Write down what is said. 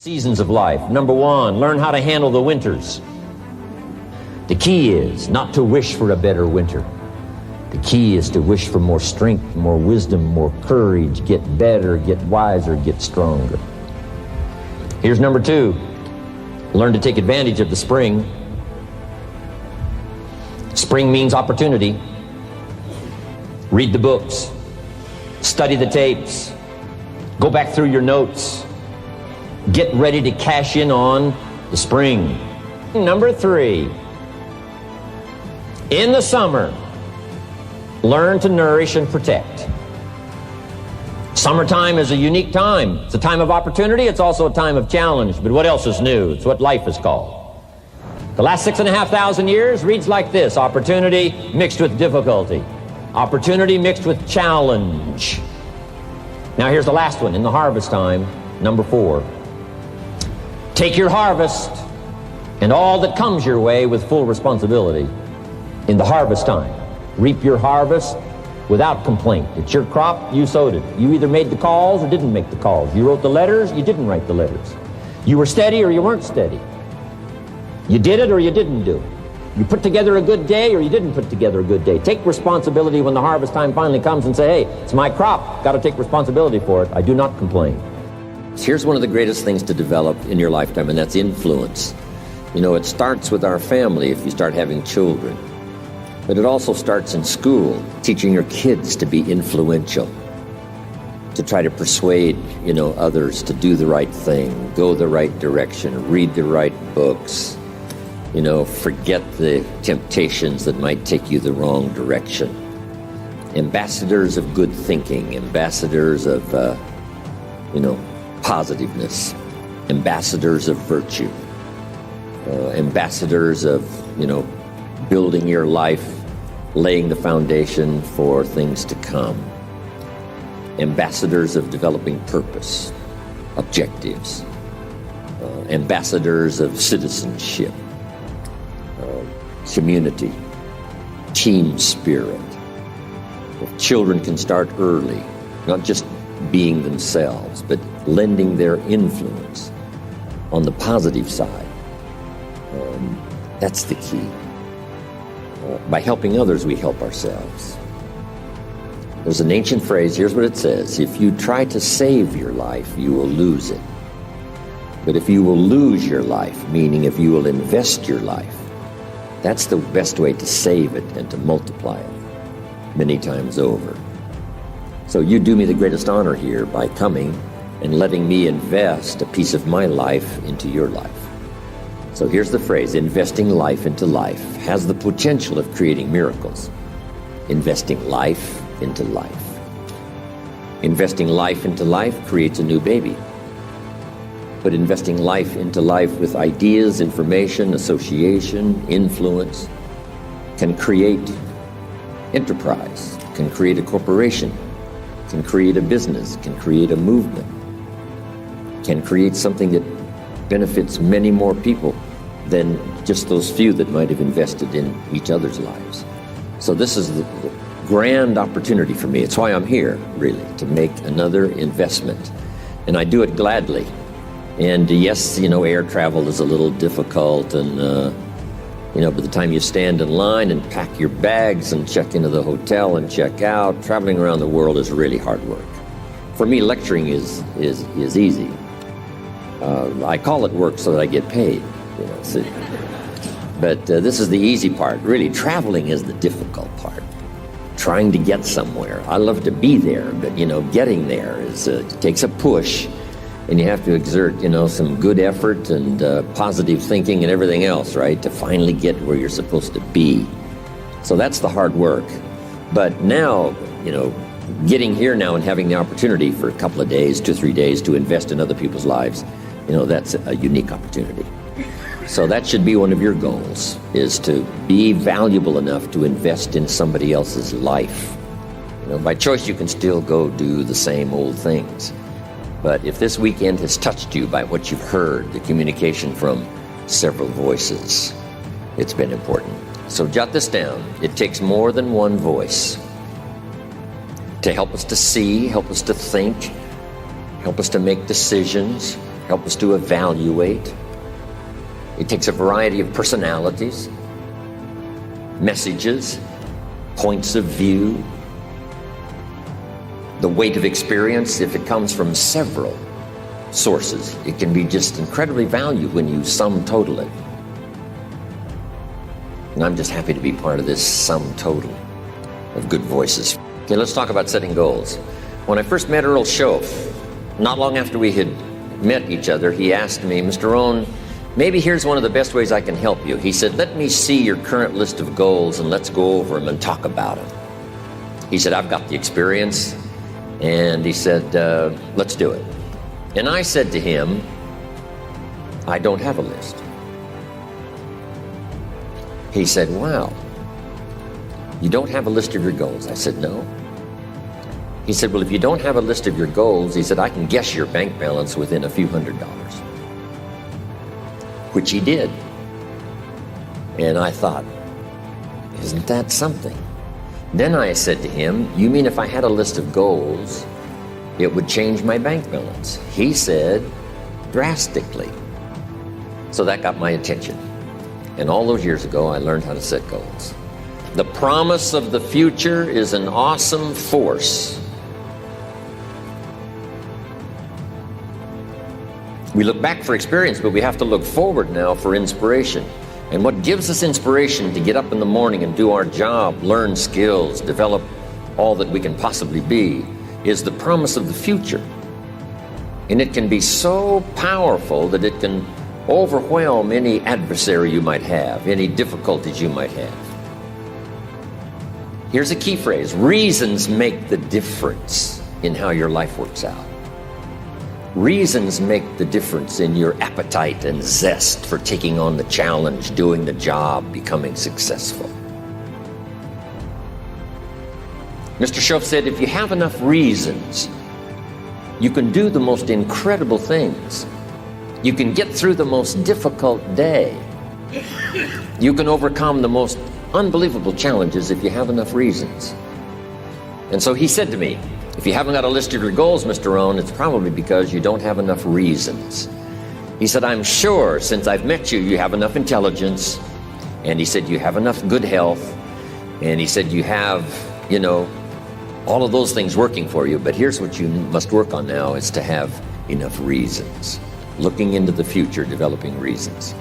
Seasons of life. Number one, learn how to handle the winters. The key is not to wish for a better winter. The key is to wish for more strength, more wisdom, more courage, get better, get wiser, get stronger. Here's number two, learn to take advantage of the spring. Spring means opportunity. Read the books, study the tapes, go back through your notes. Get ready to cash in on the spring. Number three, in the summer, learn to nourish and protect. Summertime is a unique time. It's a time of opportunity. It's also a time of challenge. But what else is new? It's what life is called. The last 6,500 years reads like this: opportunity mixed with difficulty. Opportunity mixed with challenge. Now here's the last one, in the harvest time, number four. Take your harvest and all that comes your way with full responsibility. In the harvest time, reap your harvest without complaint. It's your crop, you sowed it. You either made the calls or didn't make the calls. You wrote the letters, you didn't write the letters. You were steady or you weren't steady. You did it or you didn't do it. You put together a good day or you didn't put together a good day. Take responsibility when the harvest time finally comes and say, hey, it's my crop. Got to take responsibility for it. I do not complain. Here's one of the greatest things to develop in your lifetime, and that's influence. You know, it starts with our family if you start having children. But it also starts in school, teaching your kids to be influential, to try to persuade, others to do the right thing, go the right direction, read the right books, forget the temptations that might take you the wrong direction. Ambassadors of good thinking, ambassadors of, positiveness, ambassadors of virtue, ambassadors of, building your life, laying the foundation for things to come, ambassadors of developing purpose, objectives, ambassadors of citizenship, community, team spirit. If children can start early, not just being themselves, but lending their influence on the positive side, that's the key. By helping others, we help ourselves. There's an ancient phrase, here's what it says: if you try to save your life, you will lose it. But if you will lose your life, meaning if you will invest your life, that's the best way to save it and to multiply it many times over. So you do me the greatest honor here by coming and letting me invest a piece of my life into your life. So here's the phrase: investing life into life has the potential of creating miracles. Investing life into life. Investing life into life creates a new baby. But investing life into life with ideas, information, association, influence can create enterprise, can create a corporation, can create a business, can create a movement, can create something that benefits many more people than just those few that might have invested in each other's lives. So this is the grand opportunity for me. It's why I'm here, really, to make another investment. And I do it gladly. And yes, air travel is a little difficult, and by the time you stand in line and pack your bags and check into the hotel and check out, traveling around the world is really hard work. For me, lecturing is easy. I call it work so that I get paid. But this is the easy part. Really, traveling is the difficult part. Trying to get somewhere. I love to be there, but getting there takes a push, and you have to exert some good effort and positive thinking and everything else, right, to finally get where you're supposed to be. So that's the hard work. But now, getting here now and having the opportunity for a couple of days, 2 or 3 days, to invest in other people's lives, that's a unique opportunity. So that should be one of your goals, is to be valuable enough to invest in somebody else's life. By choice, you can still go do the same old things. But if this weekend has touched you by what you've heard, the communication from several voices, it's been important. So jot this down. It takes more than one voice to help us to see, help us to think, help us to make decisions, help us to evaluate. It takes a variety of personalities, messages, points of view, the weight of experience. If it comes from several sources, it can be just incredibly valued when you sum total it. And I'm just happy to be part of this sum total of good voices. Okay, let's talk about setting goals. When I first met Earl Schoaf, not long after we had met each other, he asked me, Mr. Rohn, maybe here's one of the best ways I can help you. He said, let me see your current list of goals and let's go over them and talk about them. He said, I've got the experience. And he said, let's do it. And I said to him, I don't have a list. He said, wow, you don't have a list of your goals? I said, no. He said, well, if you don't have a list of your goals, he said, I can guess your bank balance within a few $100s. Which he did. And I thought, isn't that something? Then I said to him, you mean if I had a list of goals, it would change my bank balance? He said, drastically. So that got my attention. And all those years ago, I learned how to set goals. The promise of the future is an awesome force. We look back for experience, but we have to look forward now for inspiration. And what gives us inspiration to get up in the morning and do our job, learn skills, develop all that we can possibly be, is the promise of the future. And it can be so powerful that it can overwhelm any adversary you might have, any difficulties you might have. Here's a key phrase: reasons make the difference in how your life works out. Reasons make the difference in your appetite and zest for taking on the challenge, doing the job, becoming successful. Mr. Schoaf said, if you have enough reasons, you can do the most incredible things. You can get through the most difficult day. You can overcome the most unbelievable challenges if you have enough reasons. And so he said to me, if you haven't got a list of your goals, Mr. Rohn, it's probably because you don't have enough reasons. He said, I'm sure since I've met you, you have enough intelligence. And he said, you have enough good health. And he said, you have, all of those things working for you. But here's what you must work on now, is to have enough reasons. Looking into the future, developing reasons.